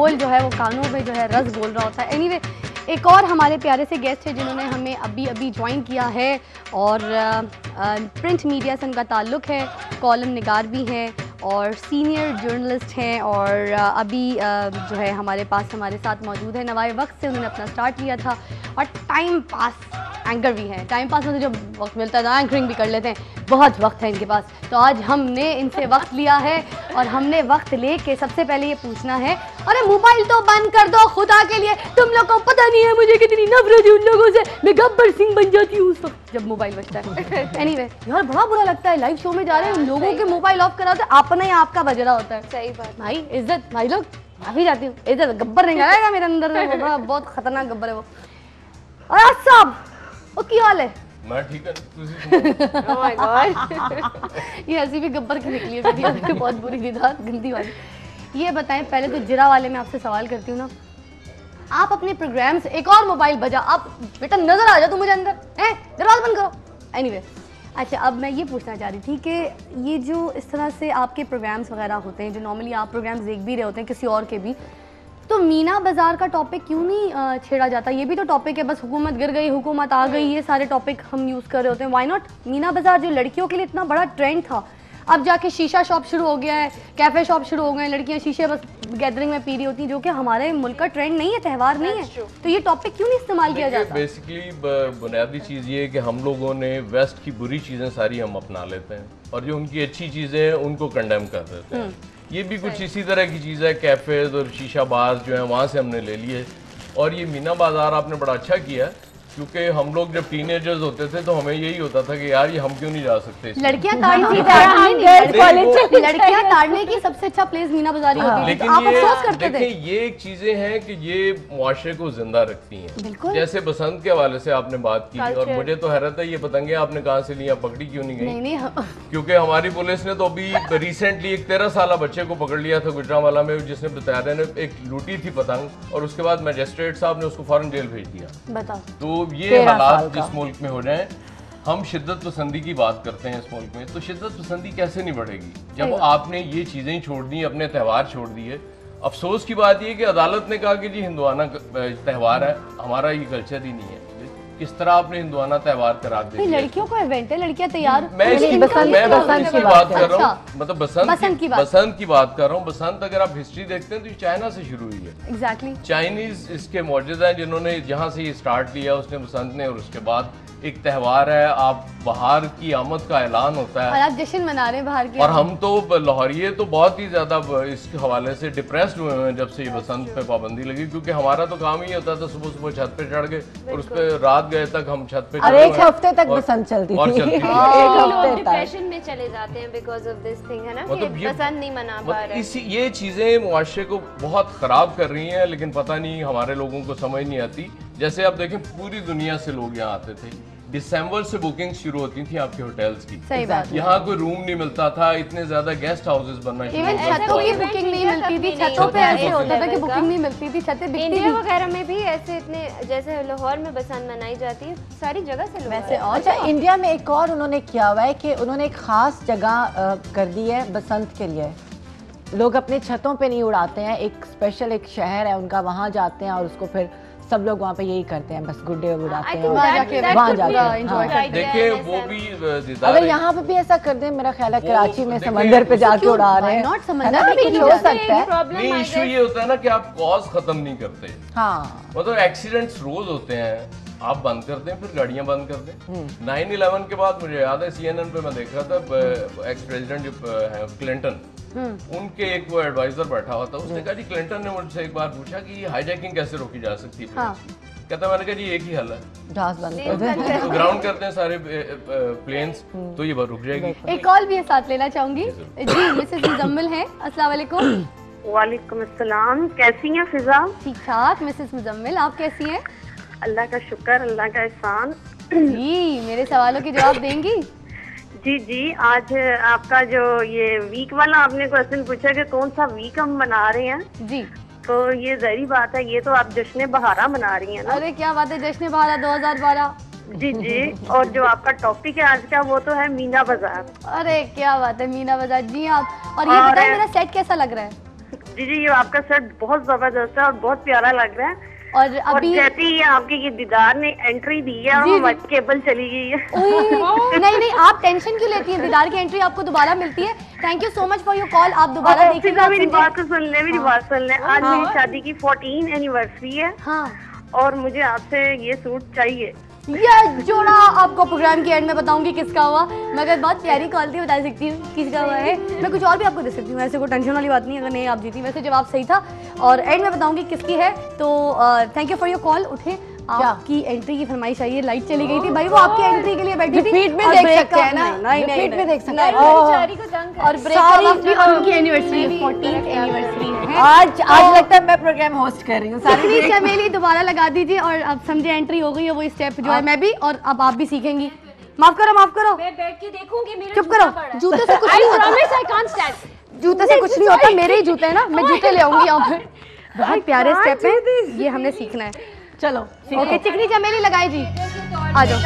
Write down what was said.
बोल जो है वो कानों में जो है रस बोल रहा होता है। एनीवे, एक और हमारे प्यारे से गेस्ट है जिन्होंने हमें अभी ज्वाइन किया है और प्रिंट मीडिया से उनका ताल्लुक़ है, कॉलम निगार भी हैं और सीनियर जर्नलिस्ट हैं और अभी जो है हमारे साथ मौजूद है। नवाए वक्त से उन्होंने अपना स्टार्ट किया था और टाइम पास एंकर भी हैं। टाइम पास में जब वक्त मिलता है तो एंकरिंग भी कर लेते हैं, बहुत वक्त है इनके पास। तो आज हमने इनसे वक्त लिया है और हमने वक्त लेके सबसे पहले ये पूछना है, अरे मोबाइल तो बंद कर दो खुदा के लिए, तुम लोग को पता नहीं है मुझे कितनी नफरत है उन लोगों से, मैं गब्बर सिंह बन जाती हूँ उस वक्त जब मोबाइल बजता है। एनीवे, यार बड़ा बुरा लगता है, लाइव शो में जा रहे हैं लोगों के मोबाइल ऑफ करा होता है, अपना ही आपका बज रहा होता है। सही बात भाई, इज्जत भाई लोग माफी जाती हूँ, इज्जत गब्बर नहीं आएगा मेरे अंदर में, बड़ा बहुत खतरनाक गब्बर है वो। और साहब वो क्या हाल है? मैं ठीक है। ओह माय गॉड, ये हंसी भी गब्बर की निकली है, बहुत बुरी निदान गंदी वाली। ये बताएं, पहले तो जिरा वाले में आपसे सवाल करती हूँ ना, आप अपने प्रोग्राम से एक और मोबाइल बजा, आप बेटा नजर आ जाओ तुम मुझे अंदर, दरवाजा बंद करो। एनीवे, अच्छा अब मैं ये पूछना चाह रही थी कि ये जो इस तरह से आपके प्रोग्राम्स वगैरह होते हैं, जो नॉर्मली आप प्रोग्राम्स देख भी रहे होते हैं किसी और के भी, तो मीना बाज़ार का टॉपिक क्यों नहीं छेड़ा जाता? ये भी तो टॉपिक है, बस हुकूमत गिर गई, हुकूमत आ गई, ये सारे टॉपिक हम यूज़ कर रहे होते हैं। व्हाई नॉट मीना बाज़ार, जो लड़कियों के लिए इतना बड़ा ट्रेंड था, अब जाके शीशा शॉप शुरू हो गया है, कैफ़े शॉप शुरू हो गए हैं, लड़कियां शीशे बस गैदरिंग में पी रही होती हैं, जो कि हमारे मुल्क का ट्रेंड नहीं है, त्यौहार नहीं है। तो ये टॉपिक क्यों नहीं इस्तेमाल किया जाता? बेसिकली बुनियादी चीज़ ये है कि हम लोगों ने वेस्ट की बुरी चीज़ें सारी हम अपना लेते हैं और जो उनकी अच्छी चीज़ें हैं उनको कंडेम कर देते हैं। ये भी कुछ इसी तरह की चीज़ है, कैफ़ेज़ और शीशा बार जो है वहाँ से हमने ले लिए। और ये मीना बाज़ार आपने बड़ा अच्छा किया, क्योंकि हम लोग जब टीनेजर्स होते थे तो हमें यही होता था कि यार ये हम क्यों नहीं जा सकते। लड़कियां ताड़ने की सबसे अच्छा प्लेस मीना बाज़ार ही होती है, लेकिन आप अफसोस करते थे। ये एक चीजें हैं कि ये मुआशरे को जिंदा रखती हैं। जैसे बसंत के हवाले से आपने बात की और मुझे तो हैरत है, ये पतंगे आपने कहाँ से लिया, पकड़ी क्यों नहीं गई? नहीं, क्योंकि हमारी पुलिस ने तो अभी रिसेंटली एक 13 साल बच्चे को पकड़ लिया था गुजरांवाला में, जिसने बताया ने एक लूटी थी पतंग और उसके बाद मैजिस्ट्रेट साहब ने उसको फौरन जेल भेज दिया। बताओ, तो ये हालात जिस मुल्क में हो जाए, हम शिद्दत पसंदी की बात करते हैं इस मुल्क में, तो शिद्दत पसंदी कैसे नहीं बढ़ेगी जब आपने ये चीज़ें ही छोड़ दी, अपने त्यौहार छोड़ दिए। अफसोस की बात ये कि अदालत ने कहा कि जी हिंदुआना त्यौहार है, हमारा ये कल्चर ही नहीं है। किस तरह आपने हिंदुआना त्यौहार करार दे दिया? लड़कियों को इवेंट है, लड़कियां तैयार। मैं बसंत की बात कर रहा हूँ, मतलब बसंत की बात कर रहा हूँ। बसंत अगर आप हिस्ट्री देखते हैं तो ये चाइना से शुरू हुई है। एग्जैक्टली, चाइनीज इसके मौजूद हैं जिन्होंने जहाँ से ये स्टार्ट लिया उसने बसंत ने, और उसके बाद एक त्यौहार है, आप बाहर की आमद का ऐलान होता है और आप जश्न मना रहे हैं बाहर के। और हम तो लाहौरिये तो बहुत ही ज्यादा इस हवाले से डिप्रेस्ड हुए हैं जब से ये बसंत पे पाबंदी लगी, क्योंकि हमारा तो काम ही होता था सुबह सुबह छत पे चढ़ गए और उस पे रात गए तक हम छत पे और एक हफ्ते तक बसंत चलती थी। एक हफ्ते तक डिप्रेशन में चले जाते हैं बिकॉज ऑफ दिस थिंग, है ना, मतलब कि बसंत नहीं मना पा रहे। ये चीजें मुआशरे को बहुत खराब कर रही हैं, लेकिन पता नहीं हमारे लोगों को समझ नहीं आती। जैसे आप देखें पूरी दुनिया से लोग यहाँ आते थे, दिसंबर से बुकिंग शुरू होती थी आपके होटल्स की। सही बात, यहाँ कोई रूम नहीं मिलता था, इतने ज्यादा गेस्ट हाउसेस बनना शुरू हो गए। छतों की बुकिंग नहीं मिलती थी, छतों पे ऐसे होता था कि बुकिंग नहीं मिलती थी, छतें बिकती थी। इंडिया वगैरह में भी ऐसे इतने, जैसे लाहौर में बसंत मनाई जाती है, सारी जगह से लोग वैसे। अच्छा, इंडिया में एक और उन्होंने किया हुआ है कि उन्होंने एक खास जगह कर दी है बसंत के लिए। लोग अपने छतों पे नहीं उड़ाते हैं, एक स्पेशल एक शहर है उनका, वहाँ जाते हैं और उसको फिर सब लोग वहाँ पे यही करते हैं, बस गुड्डे उड़ाते हैं वहाँ जाके एंजॉय करते हैं। देखिए वो भी अगर यहाँ पे भी ऐसा कर दें, मेरा ख्याल है कराची में समंदर पे जाके उड़ा रहे हैं, समंदर पे कुछ हो सकता है। नहीं, इशू ये होता है ना कि आप कॉज खत्म नहीं करते। हाँ, मतलब एक्सीडेंट्स रोज होते हैं, आप बंद कर दें, फिर गाड़ियां बंद कर दें। 9/11 के बाद मुझे याद है CNN पे मैं देख रहा था, एक्स प्रेसिडेंट जो है क्लिंटन, उनके एक वो एडवाइजर बैठा हुआ था, उसने कहा जी क्लिंटन ने मुझसे एक बार पूछा कि ये हाईजैकिंग कैसे रोकी जा सकती है। कहता मैंने कहा जी एक ही हल है, जहाज बंद कर दें, तो ग्राउंड करते हैं सारे प्लेन्स, तो ये बात रुक जाएगी। एक कॉल भी साथ लेना चाहूंगी जी, मिसेस मुजम्मिल हैं, अस्सलाम वालेकुम। वालेकुम अस्सलाम, कैसी हैं फिजा? ठीक ठाक मिसेस मुजम्मिल, आप कैसी हैं? अल्लाह का शुक्र, अल्लाह का एहसान। जी, मेरे सवालों के जवाब देंगी? जी जी, आज आपका जो ये वीक वाला आपने क्वेश्चन पूछा कि कौन सा वीक हम मना रहे हैं जी, तो ये ज़ाहिर बात है, ये तो आप जश्न बहारा मना रही हैं ना। अरे क्या बात है, जश्न बहारा 2012। जी जी, और जो आपका टॉपिक है आज का वो तो है मीना बाजार। अरे क्या बात है, मीना बाजार। जी आप, और ये बताएं मेरा सेट कैसा लग रहा है? जी जी, ये आपका सेट बहुत जबरदस्त है और बहुत प्यारा लग रहा है। और और अभी जैसे ही आपके ये दीदार ने एंट्री दी है और जी, हमारी केबल चली गई है। नहीं नहीं, आप टेंशन क्यों लेती हैं? दीदार की एंट्री आपको दोबारा मिलती है। Thank you so much for your call. आप दोबारा देखिएगा। मेरी बात तो सुन ले, मेरी बात सुन ले। आज हाँ। मेरी शादी की 14 एनिवर्सरी है हाँ, और मुझे आपसे ये सूट चाहिए। ये जोड़ा आपको प्रोग्राम के एंड में बताऊंगी किसका हुआ। मैं अगर बहुत प्यारी कॉल थी बता सकती हूँ किसका हुआ है। मैं कुछ और भी आपको दे सकती हूँ, ऐसे कोई टेंशन वाली बात नहीं है। अगर नहीं आप जीती, वैसे जवाब सही था और एंड में बताऊंगी किसकी है। तो thank you for your call. उठे, आपकी एंट्री की फरमाइश आई है। लाइट चली गई थी भाई, वो आपकी एंट्री के लिए बैठी थी। रिपीट में और देख break सकते हैं ना, नहीं नहीं रिपीट में देख सकते हैं। बेचारी को तंग कर। और ब्रेक का वक्त भी उनकी एनिवर्सरी है, 14th एनिवर्सरी है। आज लगता है मैं प्रोग्राम होस्ट कर रही हूँ। चिकनी चमेली दोबारा लगा दीजिए और अब समझे एंट्री हो गई है, वो स्टेप जो है मैं भी और अब आप भी सीखेंगी। माफ करो, माफ करो, मैं बैठ के देखूंगी। मेरा चुप करो। जूते से कुछ नहीं होता, I can't stand. जूते से कुछ नहीं होता। मेरे ही जूते हैं ना, मैं जूते ले आऊंगी यहाँ पे। बहुत प्यारे स्टेप है, ये हमने सीखना है। चलो ओके, चिकनी चमेली लगाए जी, आ जाओ।